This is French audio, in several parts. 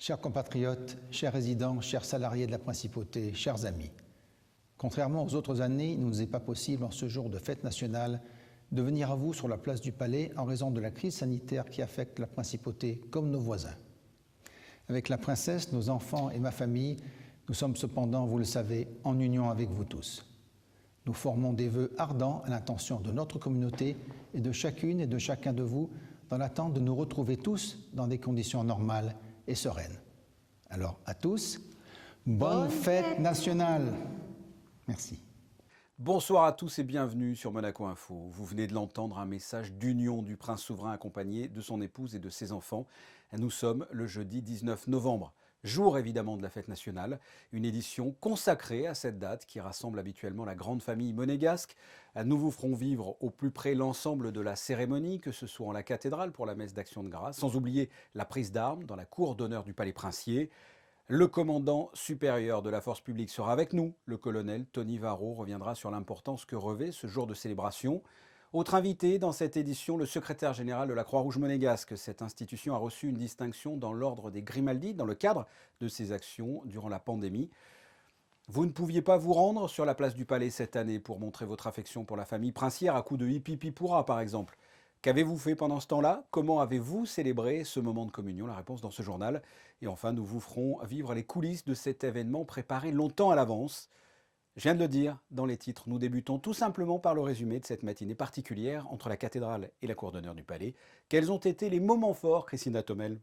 Chers compatriotes, chers résidents, chers salariés de la Principauté, chers amis, contrairement aux autres années, il ne nous est pas possible en ce jour de fête nationale de venir à vous sur la place du Palais en raison de la crise sanitaire qui affecte la Principauté comme nos voisins. Avec la princesse, nos enfants et ma famille, nous sommes cependant, vous le savez, en union avec vous tous. Nous formons des vœux ardents à l'intention de notre communauté et de chacune et de chacun de vous dans l'attente de nous retrouver tous dans des conditions normales et sereines. Alors à tous, bonne fête nationale. Merci. Bonsoir à tous et bienvenue sur Monaco Info. Vous venez de l'entendre, un message d'union du prince souverain accompagné de son épouse et de ses enfants. Nous sommes le jeudi 19 novembre, jour évidemment de la fête nationale, une édition consacrée à cette date qui rassemble habituellement la grande famille monégasque. Nous vous ferons vivre au plus près l'ensemble de la cérémonie, que ce soit en la cathédrale pour la messe d'Action de grâce, sans oublier la prise d'armes dans la cour d'honneur du Palais Princier. Le commandant supérieur de la force publique sera avec nous. Le colonel Tony Varro reviendra sur l'importance que revêt ce jour de célébration. Autre invité dans cette édition, le secrétaire général de la Croix-Rouge monégasque. Cette institution a reçu une distinction dans l'ordre des Grimaldi dans le cadre de ses actions durant la pandémie. Vous ne pouviez pas vous rendre sur la place du Palais cette année pour montrer votre affection pour la famille princière à coups de hippie-pipoura par exemple. Qu'avez-vous fait pendant ce temps-là? Comment avez-vous célébré ce moment de communion? La réponse dans ce journal. Et enfin, nous vous ferons vivre les coulisses de cet événement préparé longtemps à l'avance. Je viens de le dire dans les titres, nous débutons tout simplement par le résumé de cette matinée particulière entre la cathédrale et la cour d'honneur du Palais. Quels ont été les moments forts, Christina Thomel?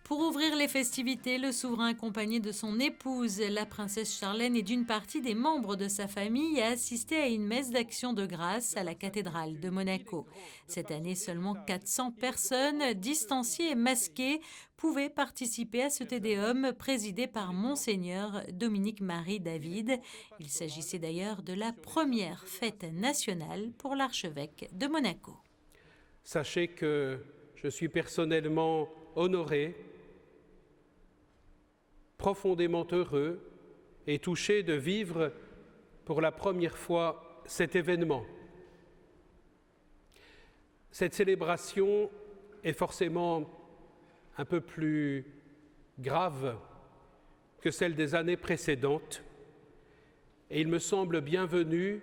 Pour ouvrir les festivités, le souverain accompagné de son épouse, la princesse Charlène, et d'une partie des membres de sa famille a assisté à une messe d'action de grâce à la cathédrale de Monaco. Cette année, seulement 400 personnes, distanciées et masquées, pouvaient participer à ce Te Deum présidé par Monseigneur Dominique-Marie David. Il s'agissait d'ailleurs de la première fête nationale pour l'archevêque de Monaco. Sachez que je suis personnellement honoré, profondément heureux et touché de vivre pour la première fois cet événement. Cette célébration est forcément un peu plus grave que celle des années précédentes et il me semble bienvenu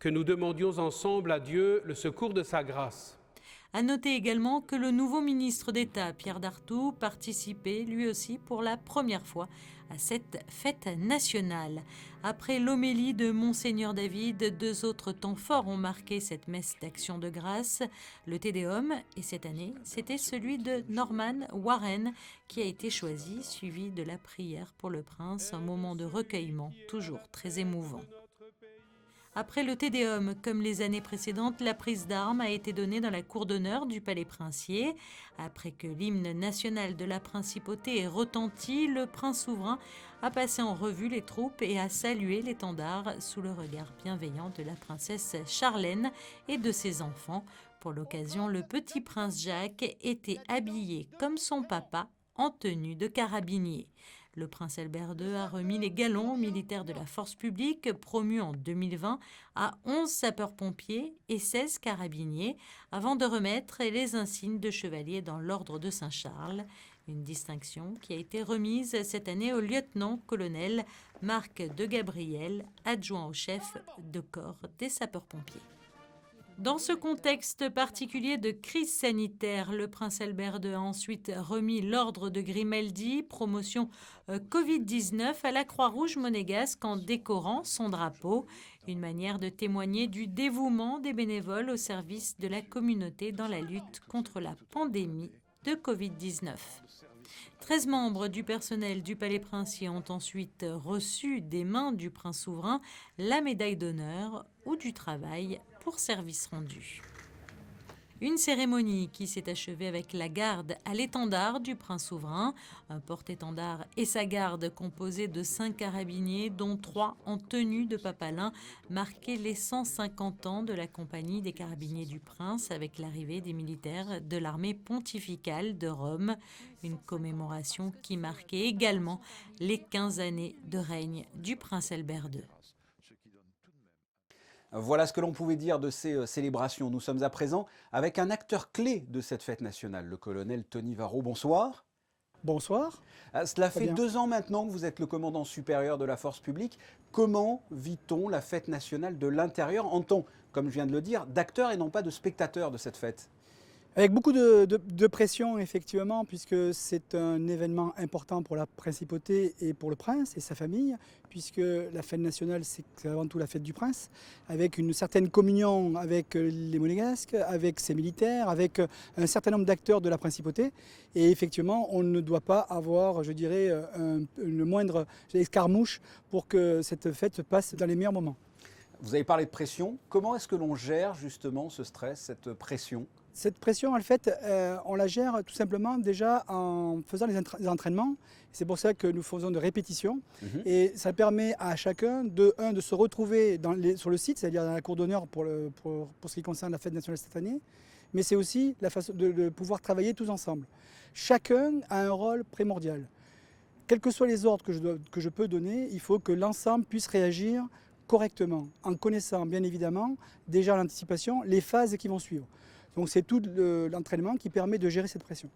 que nous demandions ensemble à Dieu le secours de sa grâce. À noter également que le nouveau ministre d'État, Pierre Dartout, participait lui aussi pour la première fois à cette fête nationale. Après l'homélie de Monseigneur David, deux autres temps forts ont marqué cette messe d'action de grâce, le Te Deum, et cette année, c'était celui de Norman Warren qui a été choisi, suivi de la prière pour le prince, un moment de recueillement toujours très émouvant. Après le Te Deum, comme les années précédentes, la prise d'armes a été donnée dans la cour d'honneur du Palais Princier. Après que l'hymne national de la principauté ait retenti, le prince souverain a passé en revue les troupes et a salué l'étendard sous le regard bienveillant de la princesse Charlène et de ses enfants. Pour l'occasion, le petit prince Jacques était habillé comme son papa en tenue de carabinier. Le prince Albert II a remis les galons aux militaires de la force publique, promus en 2020 à 11 sapeurs-pompiers et 16 carabiniers, avant de remettre les insignes de chevalier dans l'ordre de Saint-Charles, une distinction qui a été remise cette année au lieutenant-colonel Marc de Gabriel, adjoint au chef de corps des sapeurs-pompiers. Dans ce contexte particulier de crise sanitaire, le prince Albert II a ensuite remis l'ordre de Grimaldi, promotion Covid-19, à la Croix-Rouge monégasque en décorant son drapeau. Une manière de témoigner du dévouement des bénévoles au service de la communauté dans la lutte contre la pandémie de Covid-19. 13 membres du personnel du Palais Princier ont ensuite reçu des mains du prince souverain la médaille d'honneur ou du travail pour service rendu. Une cérémonie qui s'est achevée avec la garde à l'étendard du prince souverain, un porte-étendard et sa garde composée de 5 carabiniers, dont 3 en tenue de papalin, marquaient les 150 ans de la compagnie des carabiniers du prince avec l'arrivée des militaires de l'armée pontificale de Rome, une commémoration qui marquait également les 15 années de règne du prince Albert II. Voilà ce que l'on pouvait dire de ces célébrations. Nous sommes à présent avec un acteur clé de cette fête nationale, le colonel Tony Varro. Bonsoir. Bonsoir. Cela fait Fabien. 2 ans maintenant que vous êtes le commandant supérieur de la force publique. Comment vit-on la fête nationale de l'intérieur en tant, comme je viens de le dire, d'acteur et non pas de spectateur de cette fête? Avec beaucoup de pression, effectivement, puisque c'est un événement important pour la principauté et pour le prince et sa famille, puisque la fête nationale, c'est avant tout la fête du prince, avec une certaine communion avec les Monégasques, avec ses militaires, avec un certain nombre d'acteurs de la principauté. Et effectivement, on ne doit pas avoir, je dirais, une moindre escarmouche pour que cette fête se passe dans les meilleurs moments. Vous avez parlé de pression. Comment est-ce que l'on gère justement ce stress, cette pression? Cette pression, en fait, on la gère tout simplement déjà en faisant les entraînements. C'est pour ça que nous faisons de répétitions. Et ça permet à chacun de se retrouver sur le site, c'est-à-dire dans la cour d'honneur pour ce qui concerne la fête nationale cette année. Mais c'est aussi la façon de pouvoir travailler tous ensemble. Chacun a un rôle primordial. Quels que soient les ordres que je peux donner, il faut que l'ensemble puisse réagir correctement, en connaissant bien évidemment déjà l'anticipation, les phases qui vont suivre. Donc c'est tout l'entraînement qui permet de gérer cette pression.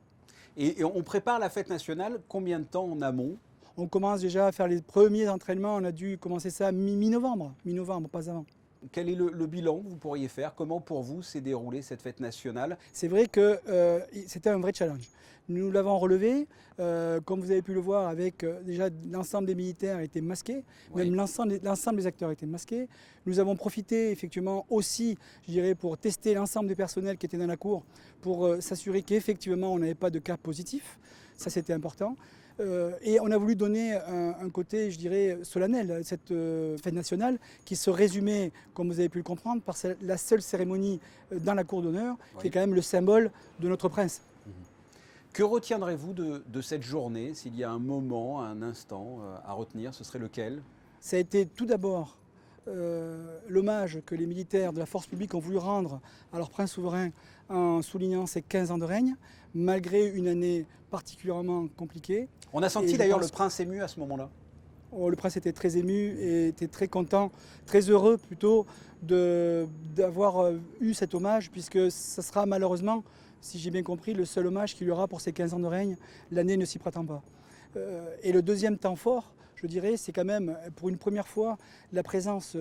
Et on prépare la fête nationale combien de temps en amont? On commence déjà à faire les premiers entraînements, on a dû commencer ça mi-novembre, pas avant. Quel est le bilan que vous pourriez faire? Comment pour vous s'est déroulée cette fête nationale? C'est vrai que c'était un vrai challenge. Nous l'avons relevé, comme vous avez pu le voir, avec déjà l'ensemble des militaires étaient masqués, Oui. même l'ensemble des acteurs étaient masqués. Nous avons profité effectivement aussi, je dirais, pour tester l'ensemble des personnels qui étaient dans la cour, pour s'assurer qu'effectivement on n'avait pas de cas positifs. Ça c'était important. Et on a voulu donner un côté, je dirais, solennel à cette fête nationale qui se résumait, comme vous avez pu le comprendre, par la seule cérémonie dans la cour d'honneur, qui est quand même le symbole de notre prince. Que retiendrez-vous de cette journée? S'il y a un moment, un instant à retenir, ce serait lequel? Ça a été tout d'abord l'hommage que les militaires de la force publique ont voulu rendre à leur prince souverain en soulignant ses 15 ans de règne, malgré une année particulièrement compliquée. On a Et senti je d'ailleurs pense le prince ému à ce moment-là. Oh, le prince était très ému et était très content, très heureux plutôt d'avoir eu cet hommage, puisque ce sera malheureusement, si j'ai bien compris, le seul hommage qu'il y aura pour ses 15 ans de règne. L'année ne s'y prétend pas. Et le deuxième temps fort, je dirais, c'est quand même pour une première fois la présence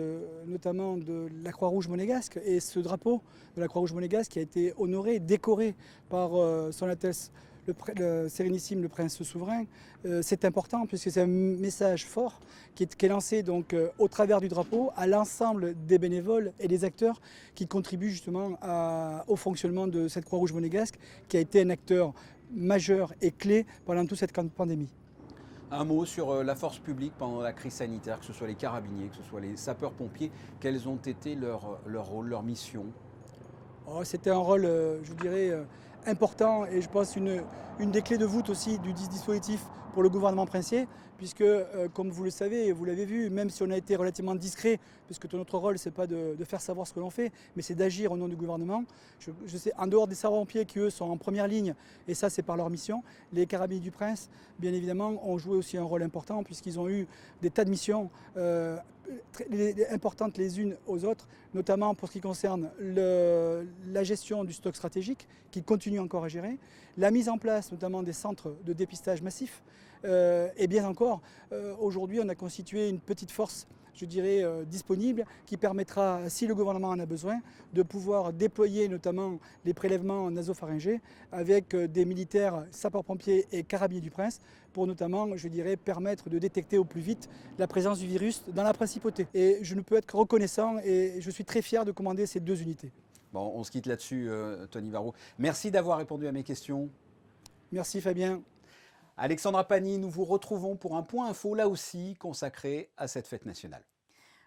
notamment de la Croix-Rouge monégasque et ce drapeau de la Croix-Rouge monégasque qui a été honoré, décoré par son Altesse le Sérénissime, le Prince souverain. C'est important puisque c'est un message fort qui est lancé donc au travers du drapeau à l'ensemble des bénévoles et des acteurs qui contribuent justement au fonctionnement de cette Croix-Rouge monégasque qui a été un acteur majeur et clé pendant toute cette pandémie. Un mot sur la force publique pendant la crise sanitaire, que ce soit les carabiniers, que ce soit les sapeurs-pompiers, quels ont été leur rôle, leur mission? Oh, c'était un rôle, je dirais, important et je pense une des clés de voûte aussi du dispositif pour le gouvernement princier, puisque comme vous le savez et vous l'avez vu, même si on a été relativement discret, puisque notre rôle c'est pas de faire savoir ce que l'on fait, mais c'est d'agir au nom du gouvernement. Je sais, en dehors des sapeurs-pompiers qui eux sont en première ligne, et ça c'est par leur mission, les carabiniers du Prince, bien évidemment, ont joué aussi un rôle important puisqu'ils ont eu des tas de missions importantes les unes aux autres, notamment pour ce qui concerne la gestion du stock stratégique, qu'ils continuent encore à gérer, la mise en place notamment des centres de dépistage massifs, et bien encore, aujourd'hui on a constitué une petite force, je dirais, disponible, qui permettra, si le gouvernement en a besoin, de pouvoir déployer notamment les prélèvements nasopharyngés avec des militaires, sapeurs-pompiers et carabiniers du Prince, pour notamment, je dirais, permettre de détecter au plus vite la présence du virus dans la principauté. Et je ne peux être que reconnaissant et je suis très fier de commander ces 2 unités. Bon, on se quitte là-dessus, Tony Varro. Merci d'avoir répondu à mes questions. Merci Fabien. Alexandra Pani, nous vous retrouvons pour un point info, là aussi, consacré à cette fête nationale.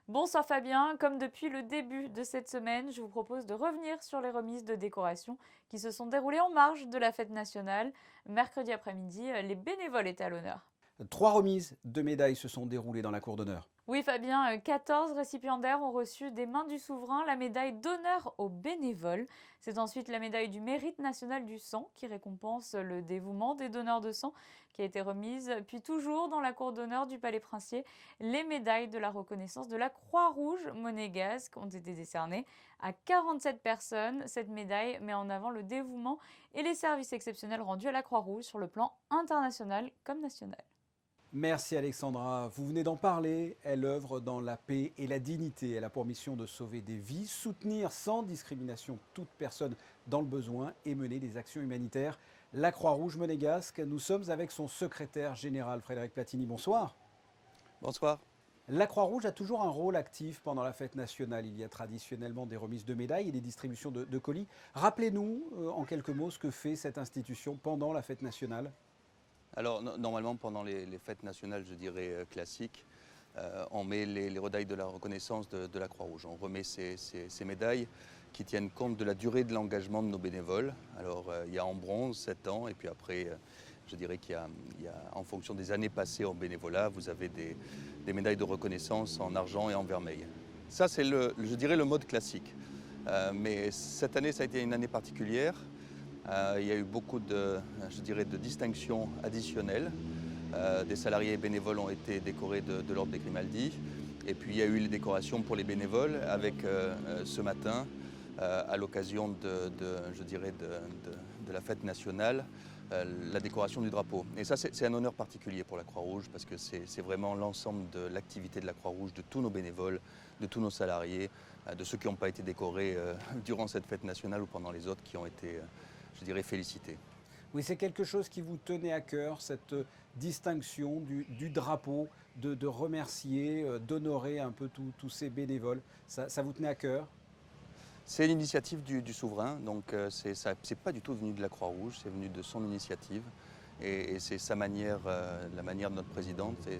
Bonsoir Fabien, comme depuis le début de cette semaine, je vous propose de revenir sur les remises de décoration qui se sont déroulées en marge de la fête nationale. Mercredi après-midi, les bénévoles étaient à l'honneur. 3 remises de médailles se sont déroulées dans la cour d'honneur. Oui Fabien, 14 récipiendaires ont reçu des mains du souverain la médaille d'honneur aux bénévoles. C'est ensuite la médaille du mérite national du sang qui récompense le dévouement des donneurs de sang qui a été remise. Puis toujours dans la cour d'honneur du Palais Princier, les médailles de la reconnaissance de la Croix-Rouge monégasque ont été décernées à 47 personnes. Cette médaille met en avant le dévouement et les services exceptionnels rendus à la Croix-Rouge sur le plan international comme national. Merci Alexandra. Vous venez d'en parler. Elle œuvre dans la paix et la dignité. Elle a pour mission de sauver des vies, soutenir sans discrimination toute personne dans le besoin et mener des actions humanitaires. La Croix-Rouge monégasque, nous sommes avec son secrétaire général, Frédéric Platini. Bonsoir. Bonsoir. La Croix-Rouge a toujours un rôle actif pendant la fête nationale. Il y a traditionnellement des remises de médailles et des distributions de colis. Rappelez-nous en quelques mots ce que fait cette institution pendant la fête nationale. Alors normalement pendant les fêtes nationales, je dirais classiques, on met les médailles de la reconnaissance de la Croix-Rouge. On remet ces médailles qui tiennent compte de la durée de l'engagement de nos bénévoles. Alors il y a en bronze 7 ans et puis après je dirais qu'il y a en fonction des années passées en bénévolat, vous avez des médailles de reconnaissance en argent et en vermeil. Ça c'est je dirais le mode classique. Mais cette année ça a été une année particulière. Il y a eu beaucoup de distinctions additionnelles. Des salariés bénévoles ont été décorés de l'ordre des Grimaldi. Et puis il y a eu les décorations pour les bénévoles avec ce matin, à l'occasion de la fête nationale, la décoration du drapeau. Et ça c'est un honneur particulier pour la Croix-Rouge parce que c'est vraiment l'ensemble de l'activité de la Croix-Rouge, de tous nos bénévoles, de tous nos salariés, de ceux qui n'ont pas été décorés durant cette fête nationale ou pendant les autres qui ont été je dirais félicité. Oui, c'est quelque chose qui vous tenait à cœur, cette distinction du drapeau, de remercier, d'honorer un peu tous ces bénévoles. Ça vous tenait à cœur? C'est l'initiative du souverain, donc c'est pas du tout venu de la Croix-Rouge, c'est venu de son initiative. Et c'est sa manière, la manière de notre présidente, et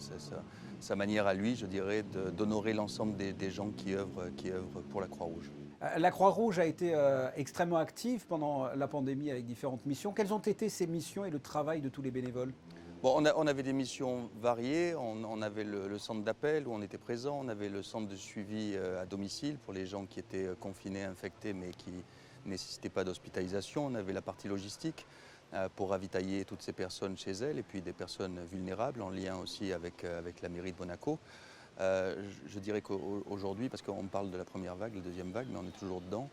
sa manière à lui, je dirais, d'honorer l'ensemble des gens qui œuvrent pour la Croix-Rouge. La Croix-Rouge a été extrêmement active pendant la pandémie avec différentes missions. Quelles ont été ces missions et le travail de tous les bénévoles? Bon, on avait des missions variées. On avait le centre d'appel où on était présent. On avait le centre de suivi à domicile pour les gens qui étaient confinés, infectés, mais qui ne nécessitaient pas d'hospitalisation. On avait la partie logistique pour ravitailler toutes ces personnes chez elles et puis des personnes vulnérables en lien aussi avec la mairie de Monaco. Je dirais qu'aujourd'hui, parce qu'on parle de la première vague, la deuxième vague, mais on est toujours dedans,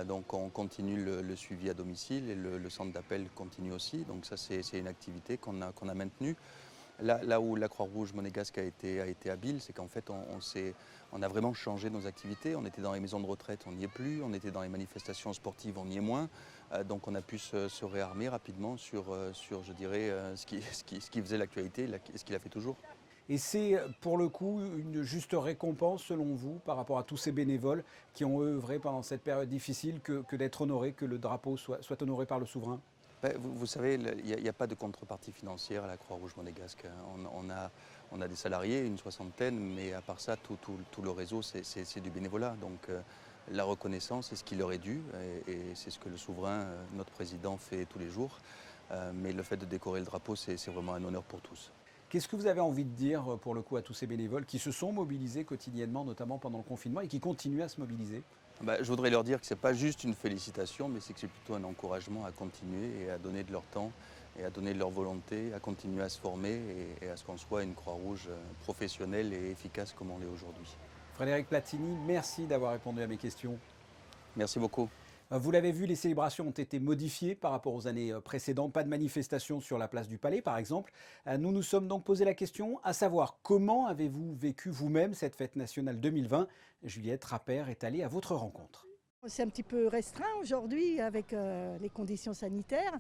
donc on continue le suivi à domicile et le centre d'appel continue aussi. Donc ça c'est une activité qu'on a maintenue. Là où la Croix-Rouge monégasque a été habile, c'est qu'en fait on a vraiment changé nos activités. On était dans les maisons de retraite, on n'y est plus. On était dans les manifestations sportives, on y est moins. Donc on a pu se réarmer rapidement sur je dirais, ce qui faisait l'actualité et ce qu'il a fait toujours. Et c'est pour le coup une juste récompense selon vous par rapport à tous ces bénévoles qui ont œuvré pendant cette période difficile que d'être honorés, que le drapeau soit honoré par le souverain? Vous savez, il n'y a pas de contrepartie financière à la Croix-Rouge monégasque. On a des salariés, une soixantaine, mais à part ça, tout le réseau, c'est du bénévolat. Donc la reconnaissance, c'est ce qui leur est dû et c'est ce que le souverain, notre président, fait tous les jours. Mais le fait de décorer le drapeau, c'est vraiment un honneur pour tous. Qu'est-ce que vous avez envie de dire pour le coup à tous ces bénévoles qui se sont mobilisés quotidiennement, notamment pendant le confinement, et qui continuent à se mobiliser? Je voudrais leur dire que ce n'est pas juste une félicitation, mais c'est que c'est plutôt un encouragement à continuer et à donner de leur temps et à donner de leur volonté, à continuer à se former et à ce qu'on soit une Croix-Rouge professionnelle et efficace comme on l'est aujourd'hui. Frédéric Platini, merci d'avoir répondu à mes questions. Merci beaucoup. Vous l'avez vu, les célébrations ont été modifiées par rapport aux années précédentes. Pas de manifestation sur la place du Palais, par exemple. Nous nous sommes donc posé la question, à savoir comment avez-vous vécu vous-même cette fête nationale 2020? Juliette Rappert est allée à votre rencontre. C'est un petit peu restreint aujourd'hui avec les conditions sanitaires.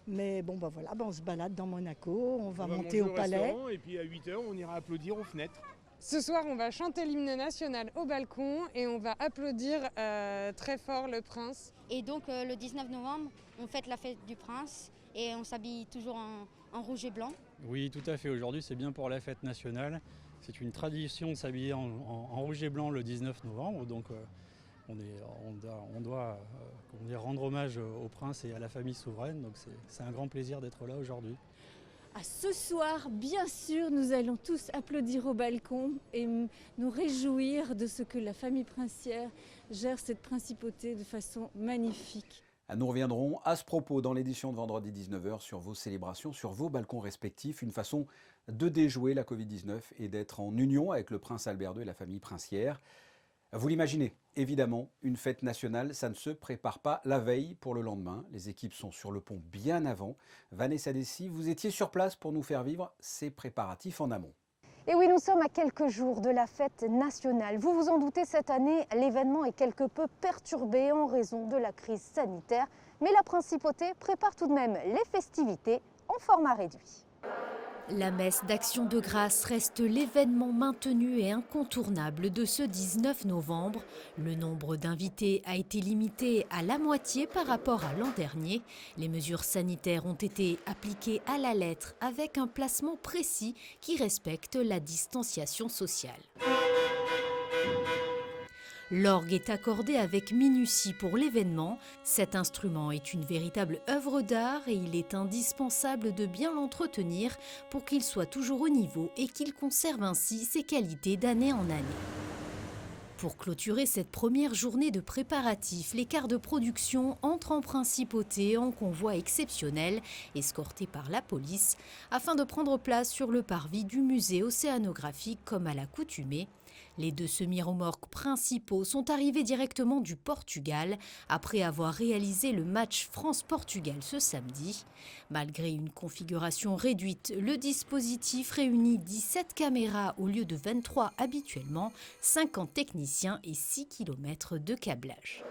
Mais bon, voilà, on se balade dans Monaco, on va monter au palais. Et puis à 8h, on ira applaudir aux fenêtres. Ce soir, on va chanter l'hymne national au balcon et on va applaudir très fort le prince. Et donc le 19 novembre, on fête la fête du prince et on s'habille toujours en rouge et blanc. Oui, tout à fait. Aujourd'hui, c'est bien pour la fête nationale. C'est une tradition de s'habiller en rouge et blanc le 19 novembre. Donc on doit rendre hommage au prince et à la famille souveraine. Donc c'est un grand plaisir d'être là aujourd'hui. Ce soir, bien sûr, nous allons tous applaudir au balcon et nous réjouir de ce que la famille princière gère cette principauté de façon magnifique. Nous reviendrons à ce propos dans l'édition de vendredi 19h sur vos célébrations, sur vos balcons respectifs, une façon de déjouer la Covid-19 et d'être en union avec le prince Albert II et la famille princière. Vous l'imaginez, évidemment, une fête nationale, ça ne se prépare pas la veille pour le lendemain. Les équipes sont sur le pont bien avant. Vanessa Dessy, vous étiez sur place pour nous faire vivre ces préparatifs en amont. Et oui, nous sommes à quelques jours de la fête nationale. Vous vous en doutez, cette année, l'événement est quelque peu perturbé en raison de la crise sanitaire. Mais la principauté prépare tout de même les festivités en format réduit. La messe d'Action de Grâce reste l'événement maintenu et incontournable de ce 19 novembre. Le nombre d'invités a été limité à la moitié par rapport à l'an dernier. Les mesures sanitaires ont été appliquées à la lettre avec un placement précis qui respecte la distanciation sociale. L'orgue est accordé avec minutie pour l'événement. Cet instrument est une véritable œuvre d'art et il est indispensable de bien l'entretenir pour qu'il soit toujours au niveau et qu'il conserve ainsi ses qualités d'année en année. Pour clôturer cette première journée de préparatifs, les cars de production entrent en principauté en convoi exceptionnel, escortés par la police, afin de prendre place sur le parvis du musée océanographique comme à l'accoutumée. Les 2 semi-remorques principaux sont arrivés directement du Portugal après avoir réalisé le match France-Portugal ce samedi. Malgré une configuration réduite, le dispositif réunit 17 caméras au lieu de 23 habituellement, 50 techniciens et 6 km de câblage.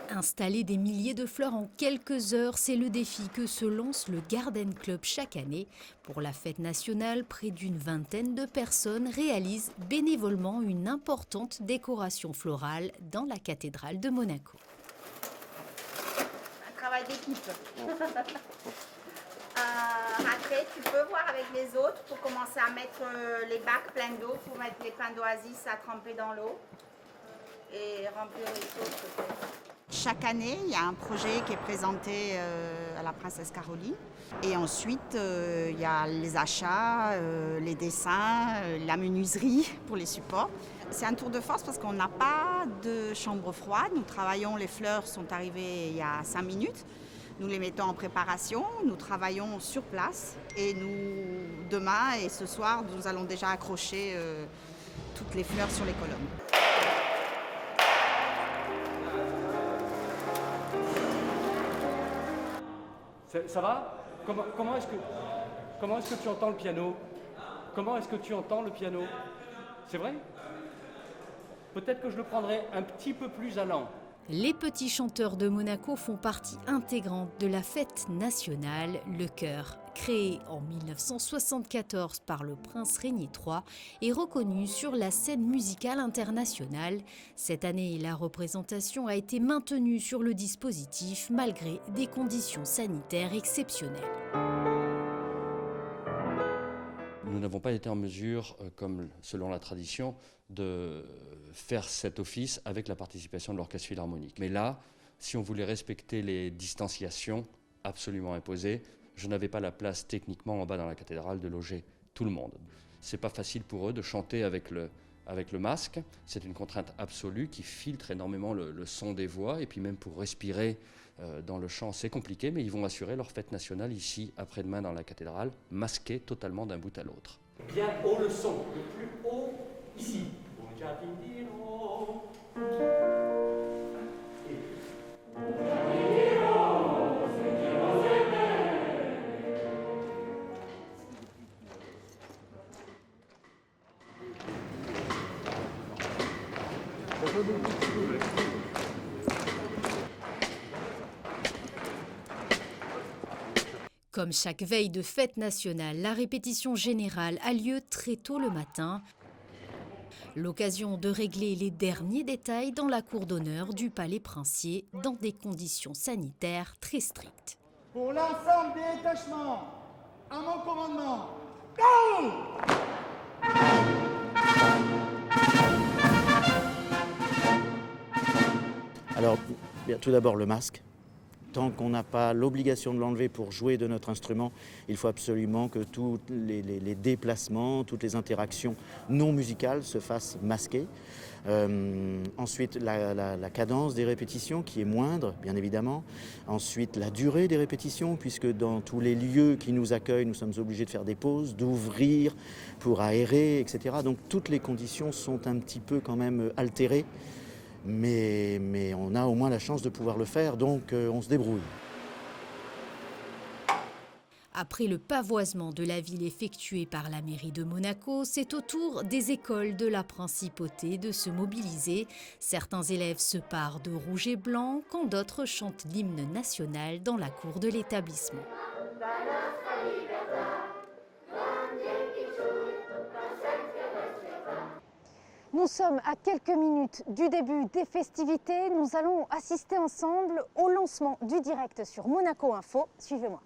Installer des milliers de fleurs en quelques heures, c'est le défi que se lance le Garden Club chaque année. Pour la fête nationale, près d'une vingtaine de personnes réalisent bénévolement une importante décoration florale dans la cathédrale de Monaco. Un travail d'équipe. Après, tu peux voir avec les autres pour commencer à mettre les bacs pleins d'eau, pour mettre les pains d'oasis à tremper dans l'eau et remplir les sauces peut-être. Chaque année, il y a un projet qui est présenté à la princesse Caroline. Et ensuite, il y a les achats, les dessins, la menuiserie pour les supports. C'est un tour de force parce qu'on n'a pas de chambre froide. Nous travaillons, les fleurs sont arrivées il y a 5 minutes. Nous les mettons en préparation, nous travaillons sur place. Et nous, demain et ce soir, nous allons déjà accrocher toutes les fleurs sur les colonnes. Ça va ? Comment est-ce que tu entends le piano ? Comment est-ce que tu entends le piano ? C'est vrai ? Peut-être que je le prendrai un petit peu plus allant. Les petits chanteurs de Monaco font partie intégrante de la fête nationale, le chœur. Créé en 1974 par le prince Régnier III et reconnu sur la scène musicale internationale. Cette année, la représentation a été maintenue sur le dispositif malgré des conditions sanitaires exceptionnelles. Nous n'avons pas été en mesure, comme selon la tradition, de faire cet office avec la participation de l'orchestre philharmonique. Mais là, si on voulait respecter les distanciations absolument imposées, je n'avais pas la place techniquement en bas dans la cathédrale de loger tout le monde. C'est pas facile pour eux de chanter avec le masque. C'est une contrainte absolue qui filtre énormément le son des voix. Et puis même pour respirer dans le chant, c'est compliqué. Mais ils vont assurer leur fête nationale ici, après-demain dans la cathédrale, masqués totalement d'un bout à l'autre. Bien haut le son, le plus haut ici. Comme chaque veille de fête nationale, la répétition générale a lieu très tôt le matin. L'occasion de régler les derniers détails dans la cour d'honneur du palais princier dans des conditions sanitaires très strictes. Pour l'ensemble des détachements, à mon commandement, go! Alors, bien, tout d'abord le masque. tant qu'on n'a pas l'obligation de l'enlever pour jouer de notre instrument, il faut absolument que tous les déplacements, toutes les interactions non musicales se fassent masquer. Ensuite, la cadence des répétitions qui est moindre, bien évidemment. Ensuite, la durée des répétitions, puisque dans tous les lieux qui nous accueillent, nous sommes obligés de faire des pauses, d'ouvrir pour aérer, etc. Donc toutes les conditions sont un petit peu quand même altérées, mais on a au moins la chance de pouvoir le faire, donc on se débrouille. Après le pavoisement de la ville effectué par la mairie de Monaco, c'est au tour des écoles de la principauté de se mobiliser. Certains élèves se parent de rouge et blanc, quand d'autres chantent l'hymne national dans la cour de l'établissement. Nous sommes à quelques minutes du début des festivités. Nous allons assister ensemble au lancement du direct sur Monaco Info. Suivez-moi.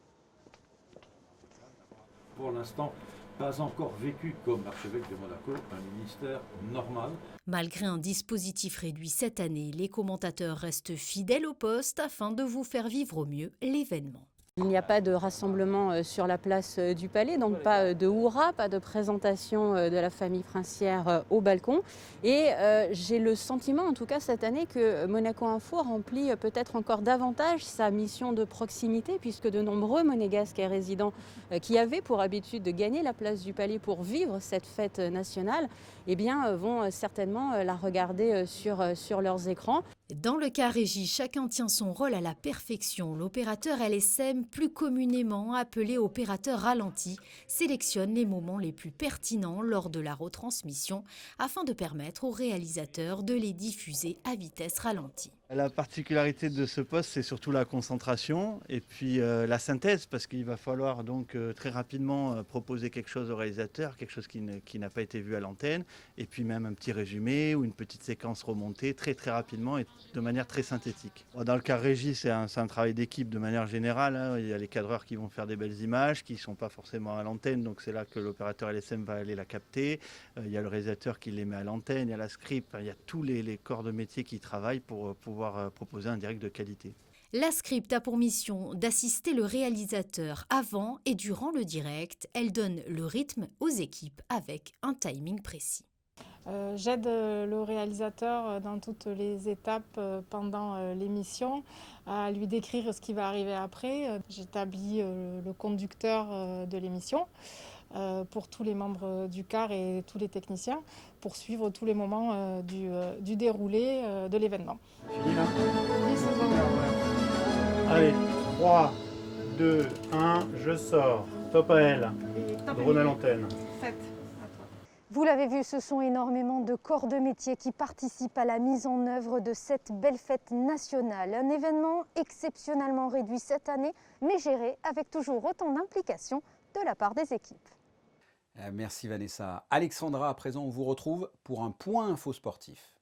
Pour l'instant, pas encore vécu comme archevêque de Monaco, un ministère normal. Malgré un dispositif réduit cette année, les commentateurs restent fidèles au poste afin de vous faire vivre au mieux l'événement. Il n'y a pas de rassemblement sur la place du Palais, donc pas de hurrah, pas de présentation de la famille princière au balcon. Et j'ai le sentiment, en tout cas cette année, que Monaco Info remplit peut-être encore davantage sa mission de proximité, puisque de nombreux Monégasques et résidents qui avaient pour habitude de gagner la place du Palais pour vivre cette fête nationale, eh bien, vont certainement la regarder sur leurs écrans. Dans le cas régie, chacun tient son rôle à la perfection. L'opérateur LSM, plus communément appelé opérateur ralenti, sélectionne les moments les plus pertinents lors de la retransmission afin de permettre aux réalisateurs de les diffuser à vitesse ralentie. La particularité de ce poste, c'est surtout la concentration et puis la synthèse, parce qu'il va falloir donc très rapidement proposer quelque chose au réalisateur, quelque chose qui n'a pas été vu à l'antenne, et puis même un petit résumé ou une petite séquence remontée très rapidement et de manière très synthétique. Dans le cas régie, c'est un travail d'équipe de manière générale, hein. Il y a les cadreurs qui vont faire des belles images, qui ne sont pas forcément à l'antenne, donc c'est là que l'opérateur LSM va aller la capter. Il y a le réalisateur qui les met à l'antenne, il y a la script, il y a tous les corps de métier qui travaillent pour pouvoir proposer un direct de qualité. La script a pour mission d'assister le réalisateur avant et durant le direct. Elle donne le rythme aux équipes avec un timing précis. J'aide le réalisateur dans toutes les étapes pendant l'émission à lui décrire ce qui va arriver après. J'établis le conducteur de l'émission pour tous les membres du CAR et tous les techniciens pour suivre tous les moments du déroulé de l'événement. Fini là ? 10 secondes. Allez, 3, 2, 1, je sors. Top à elle. Drone à l'antenne. 7. Vous l'avez vu, ce sont énormément de corps de métier qui participent à la mise en œuvre de cette belle fête nationale. Un événement exceptionnellement réduit cette année, mais géré avec toujours autant d'implication de la part des équipes. Merci Vanessa. Alexandra, à présent, on vous retrouve pour un point info sportif.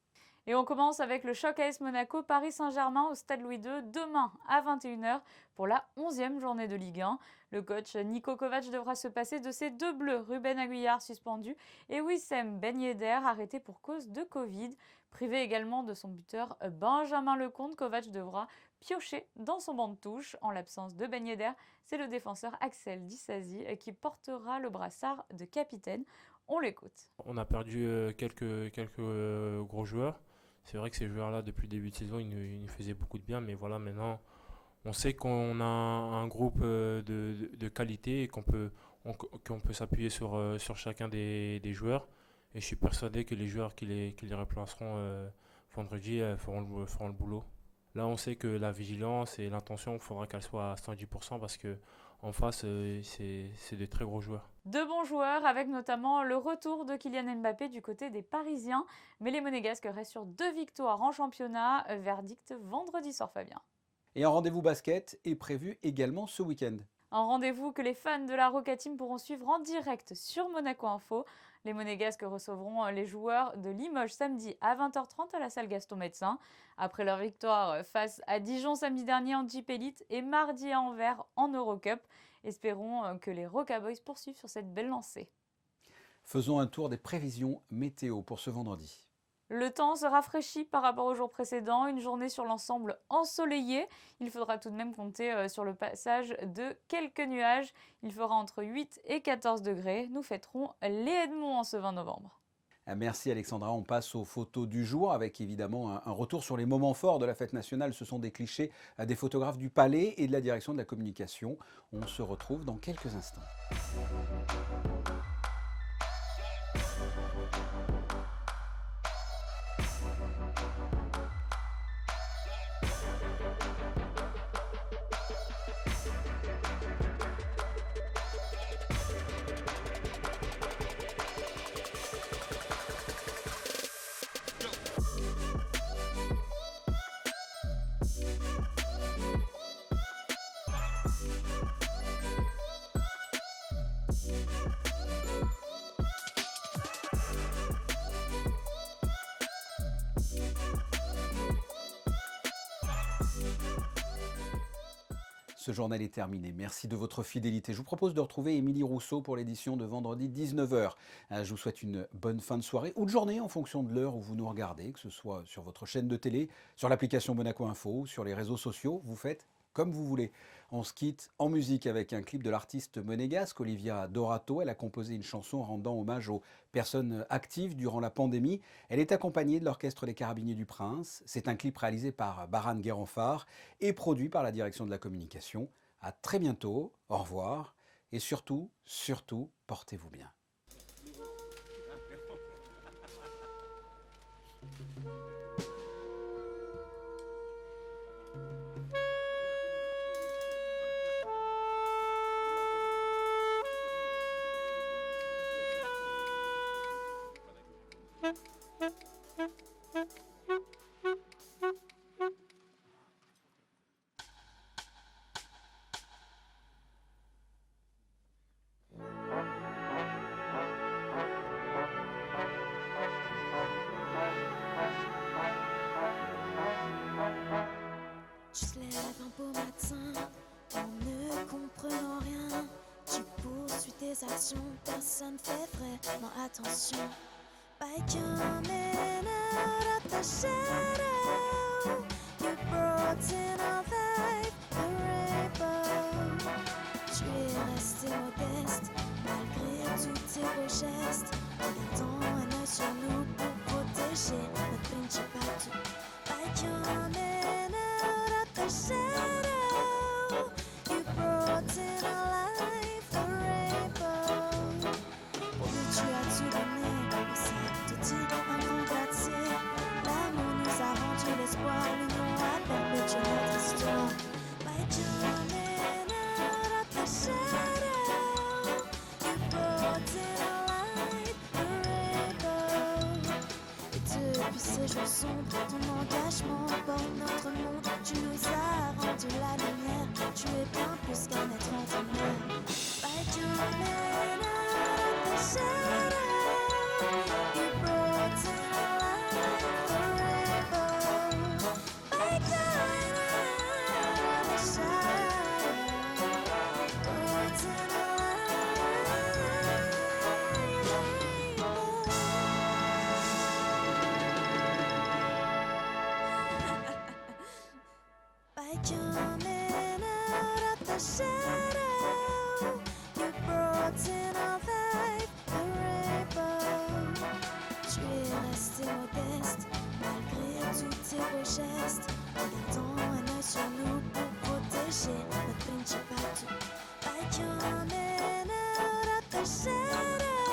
Et on commence avec le choc AS Monaco Paris Saint-Germain au Stade Louis II demain à 21h pour la 11e journée de Ligue 1. Le coach Niko Kovac devra se passer de ses deux bleus, Ruben Aguillard suspendu et Wissem Ben Yedder arrêté pour cause de Covid. Privé également de son buteur Benjamin Lecomte, Kovac devra piocher dans son banc de touche. En l'absence de Ben Yedder, c'est le défenseur Axel Disasi qui portera le brassard de capitaine. On l'écoute. On a perdu quelques gros joueurs. C'est vrai que ces joueurs-là, depuis le début de saison, ils nous faisaient beaucoup de bien. Mais voilà, maintenant, on sait qu'on a un groupe de qualité et qu'on peut s'appuyer sur chacun des joueurs. Et je suis persuadé que les joueurs qui les remplaceront vendredi feront le boulot. Là, on sait que la vigilance et l'intention, il faudra qu'elle soit à 110% parce qu'en face, c'est de très gros joueurs. De bons joueurs, avec notamment le retour de Kylian Mbappé du côté des Parisiens. Mais les Monégasques restent sur 2 victoires en championnat. Verdict vendredi soir, Fabien. Et un rendez-vous basket est prévu également ce week-end. Un rendez-vous que les fans de la Roca Team pourront suivre en direct sur Monaco Info. Les Monégasques recevront les joueurs de Limoges samedi à 20h30 à la salle Gaston Médecin. Après leur victoire face à Dijon samedi dernier en Jeep Elite et mardi à Anvers en Eurocup. Espérons que les Roca Boys poursuivent sur cette belle lancée. Faisons un tour des prévisions météo pour ce vendredi. Le temps se rafraîchit par rapport au jour précédent, une journée sur l'ensemble ensoleillée. Il faudra tout de même compter sur le passage de quelques nuages. Il fera entre 8 et 14 degrés. Nous fêterons les Edmonds en ce 20 novembre. Merci Alexandra, on passe aux photos du jour avec évidemment un retour sur les moments forts de la fête nationale. Ce sont des clichés des photographes du Palais et de la direction de la communication. On se retrouve dans quelques instants. Ce journal est terminé. Merci de votre fidélité. Je vous propose de retrouver Émilie Rousseau pour l'édition de vendredi 19h. Je vous souhaite une bonne fin de soirée ou de journée en fonction de l'heure où vous nous regardez, que ce soit sur votre chaîne de télé, sur l'application Monaco Info, sur les réseaux sociaux. Vous faites comme vous voulez. On se quitte en musique avec un clip de l'artiste monégasque Olivia Dorato. Elle a composé une chanson rendant hommage aux personnes actives durant la pandémie. Elle est accompagnée de l'Orchestre des Carabiniers du Prince. C'est un clip réalisé par Baran Guéranfar et produit par la direction de la communication. À très bientôt, au revoir et surtout, portez-vous bien. Tu te lèves un beau matin, en ne comprenant rien. Tu poursuis tes actions, personne fait vraiment attention. By coming out of the shadow, you brought in our life a rainbow. Tu es resté modeste, malgré tous tes beaux gestes, en gardant un œil sur nous pour protéger notre principauté. By coming out of the shadow, you brought in our life a rainbow. Pour nous tu as tout donné, on s'est dit un grand gratte-ciel. L'amour nous a rendu l'espoir, l'union a perpétué notre histoire. By coming out of the shadow, you brought in our life a rainbow. Et depuis ces jours sombres, ton engagement pour notre monde, tu nous as rendu la lumière. Tu es bien plus qu'un être ordinaire. By coming out of the shadow, you brought in our life a rainbow. By coming out of the shadow, brought in our life a rainbow. By coming out of the shadow, you brought in our life a rainbow. Tu es resté modeste, malgré tous tes beaux gestes, en gardant un œil sur nous pour protéger notre principauté. By coming out of the shadow,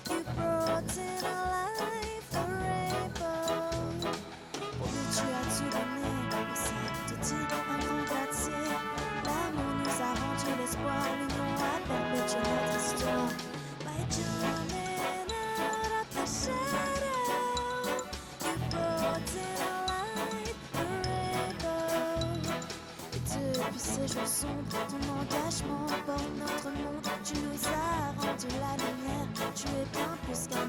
you brought in our life a rainbow. Pour nous tu as tout donné, on s'est dit un grand gratte-ciel. L'amour nous a rendu l'espoir, l'union a perpétué notre histoire. By coming out of the shadow, you brought in our life a rainbow. Et depuis ces jours sombres, ton engagement pour notre monde, tu nous as rendu la lumière. Tu es bien plus qu'un